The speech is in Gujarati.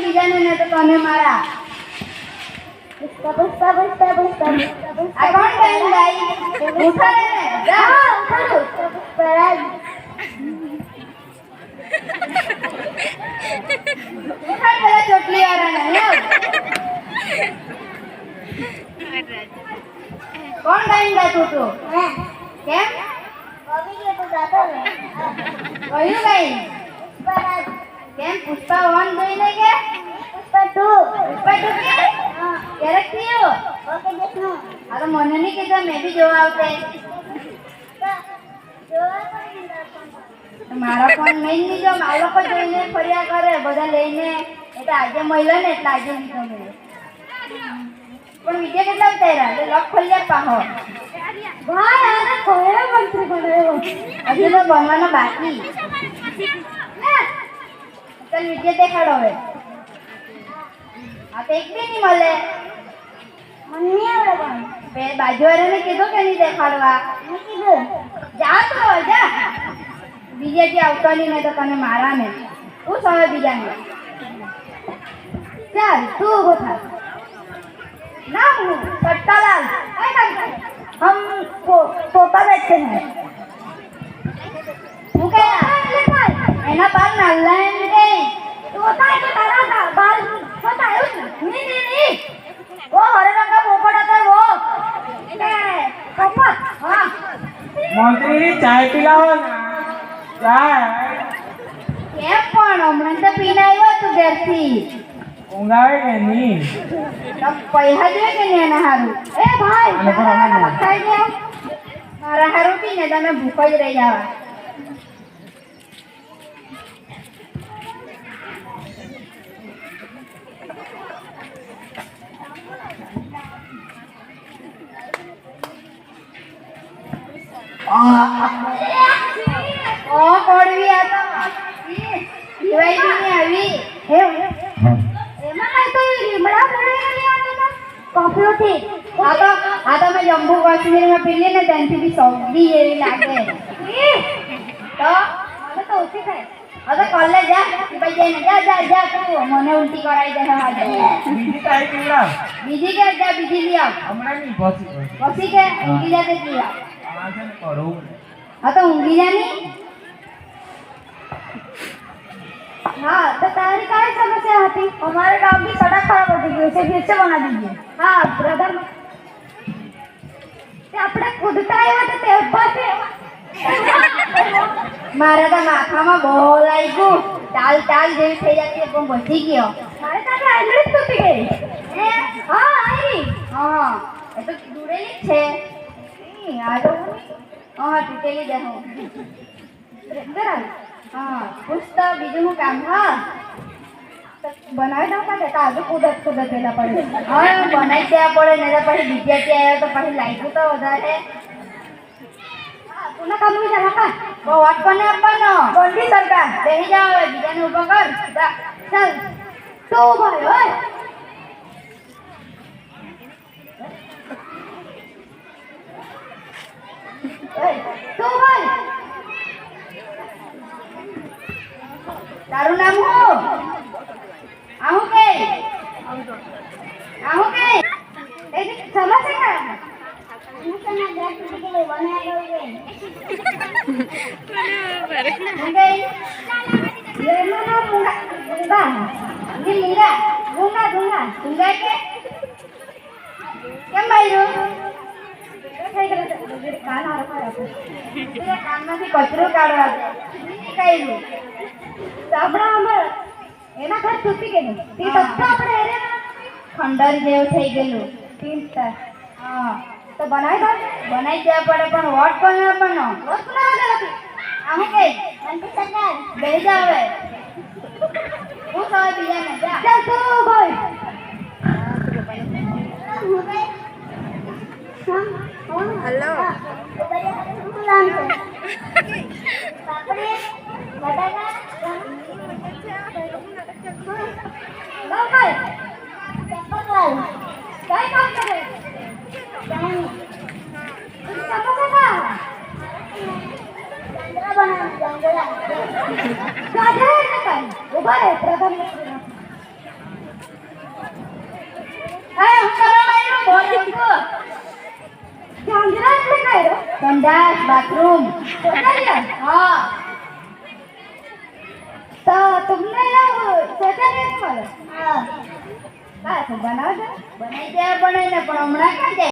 બીજાને ને તો તને મારા. પુષ્પા પુષ્પા પુષ્પા પુષ્પા આ કોણ કઈ ગાય? ઉઠાડે ને જા. પરાગ ઉઠાડ પેલા ચોટલી વાળાને લાવ. કોણ ગાઈને ગાતું તું? કેમ? કવિ કે તો ગાતો ને કયું ગાઈ? પરાગ કેમ પુષ્પા 1 જોઈને કે પુષ્પા 2 પુષ્પા 2 કે ક્યારે થયું? ઓકે દેખનો આ તો મને નહીં કીધું, મેં બી જોવા આવતે. જોવા કોઈ મારા ફોન નહીં લીધો, આ લોકો જોઈને ફર્યા કરે બધા લઈને. એટલે આજે મળ્યો ને એટલે આજે લીધો મેં. પણ વિજય કેટલા ઉતાર્યા? એટલે લોક ખોલ્યા પાહો. ભાઈ આને કોયરો મંત્રી બનાવ્યો હજુ તો બનવાનો બાકી. ચાલ વિજય દેખાડો હવે. આ તો એક બી નહીં મળે. મને નહીં આવડે પણ બે બાજુવાળાને કીધું કે નહીં દેખાડવા. મેં કીધું જા તો જા. બીજેથી આવતો નહીં ને તો તને મારા ને. તું સવે બીજાને. ચાલ તું ઊભો થા. नाम हूँ सट्टालाल। हम पोता बैठते हैं। तू क्या? एना बाल नाला है मेरे। तू होता है कि तारा था बाल होता है उसमें? नहीं वो हरे रंग का पोपट आता है वो। पोपट हाँ। मंत्री चाय पिलाओ ना। चाय क्या पण हमने तो पीना ही हुआ तू घर थी। ઊંઘાવે કે નહીં? तब पैसा दे के नहीं ना हारू। ए भाई खाई गया मारा हारू भी नहीं तो मैं भूखा ही रह जावा। ओ कोड़वी आता दिवाई भी नहीं आवी हे एमा काय तो રીમડા ભરેલી આને તો કોફલો થી આ તો મેં જમ્મુ કાશ્મીર માં પીલી ને ત્યાંથી બી સૌદી એવી લાગે તો મને તો ઓછી થાય. હવે કોલેજ જા ભાઈ જઈને જા તું મને ઉલટી કરાવી દે આજે. બીજી ચાય પીવડાવ. બીજી કે જા બીજી લઈ આવ. હમણાં નહીં પહોંચી પછી કે ઊંઘી જાતે લઈ આવ. આ છે ને કરું. હા તો ઊંઘી જા ની. हाँ तो तारी काय समस्या होती? हमारे गांव की सड़क खराब हो गई, उसे फिर से बना दीजिए. हाँ ब्रदर ते આપણે કૂદતા આવ્યા તો તે ઉપર છે મારે તો માથામાં બહુ લાગ્યું. ચાલ જેવી થઈ જતી પણ બચી ગયો. મારે તો આંગળી તૂટી ગઈ. હા આઈ હા એ તો દૂરેલી જ છે. આ તો હા તૂટેલી દે હું બરાબર. हाँ कुछ तो बीजू हूँ काम हाँ बनाए दो का देता आगे कूदत देना पड़े. हाँ बनाई दिया पड़े नहीं तो पहले विद्यार्थी आया तो पहले लाइट तो होता है. पुनः काम भी जाना का वो वाट करने अपन बंदी सरकार दे ही जाओ बीजा ने ऊपर कर चल तो भाई ओए तो भाई तारू नाम हो आहू के ए समझ से का मुझे ना ग्राफ के लिए बनाया गया है ओके ये ना मुंगा ये मुंगा के કેમ માર્યું? કાન કાનમાંથી કચરો કાઢવા કાઢ્યું સાબડા અમાર એના ઘર તૂટી ગયેલું તે બધા આપણે એરિયા ખંડર જેવું થઈ ગયેલું તીન હા તો બનાવી દો બનાવી દેવા પડે પણ વોટ કોને આપવાનો? વોટ કોને આપવાનો? આમ કે મંત્રી સરકાર બેહી જા હવે હું સવાય બીજાને જા ચાલ તો ભાઈ હેલો પાપડી બટાકા काय काम करे जंगला बना जंगला काय उभा आहे प्रधानमंत्री ચાંદરા એટલે કયો સંડાસ બાથરૂમ શૌચાલય હા તો તમને શૌચાલય મળે હા બસ બનાવો છો બનાવી દે પણ હમણાં ક્યાં જાય